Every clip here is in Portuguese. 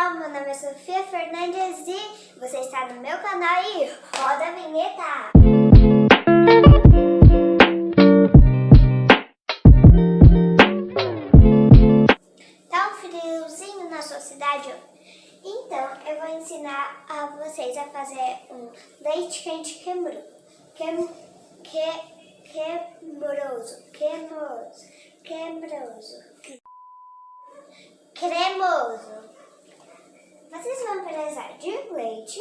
pessoal, meu nome é Sofia Fernandes e você está no meu canal e roda a vinheta! Tá um friozinho na sua cidade? Então eu vou ensinar a vocês a fazer um leite quente cremoso. Vocês vão precisar de leite,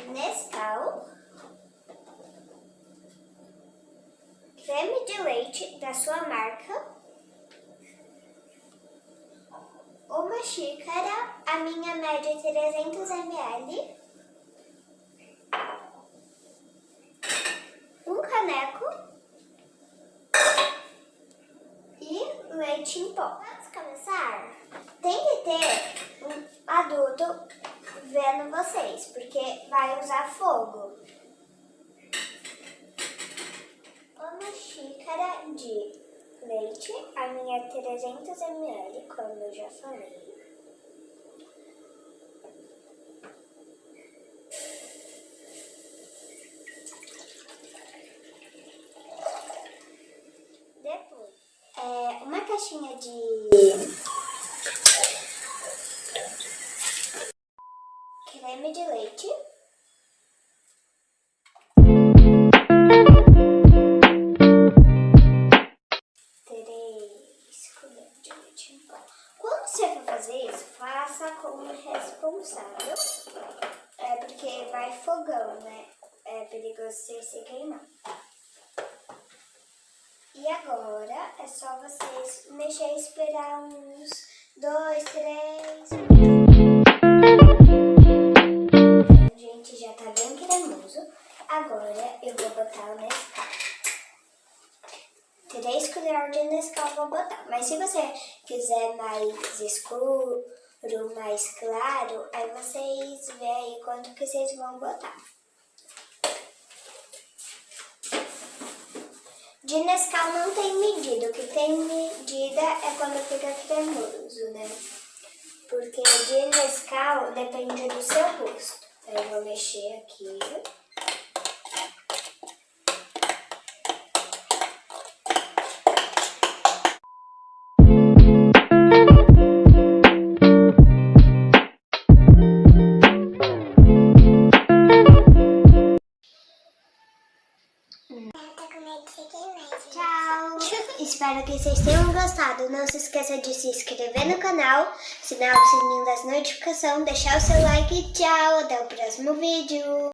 Nescau, creme de leite da sua marca, uma xícara, a minha média é 300 ml, um caneco e leite em pó. Vamos começar? Tem que ter um adulto vendo vocês, porque vai usar fogo. Uma xícara de leite, a minha é 300 ml, como eu já falei. Depois, uma caixinha de creme de leite. Quando você for fazer isso, faça como responsável, porque vai fogão, né? É perigoso você se queimar. E agora é só vocês mexer e esperar uns 2, 3 Gente, já tá bem cremoso. Agora eu vou botar o Nescau. 3 colheres de Nescau eu vou botar. Mas se você quiser mais escuro, mais claro, aí vocês veem quanto que vocês vão botar. De Nescau não tem medida. O que tem medida é quando fica cremoso, né? Porque de Nescau depende do seu gosto. Eu vou mexer aqui. Tchau! Espero que vocês tenham gostado. Não se esqueça de se inscrever no canal, assinar o sininho das notificações, deixar o seu like e tchau! Até o próximo vídeo!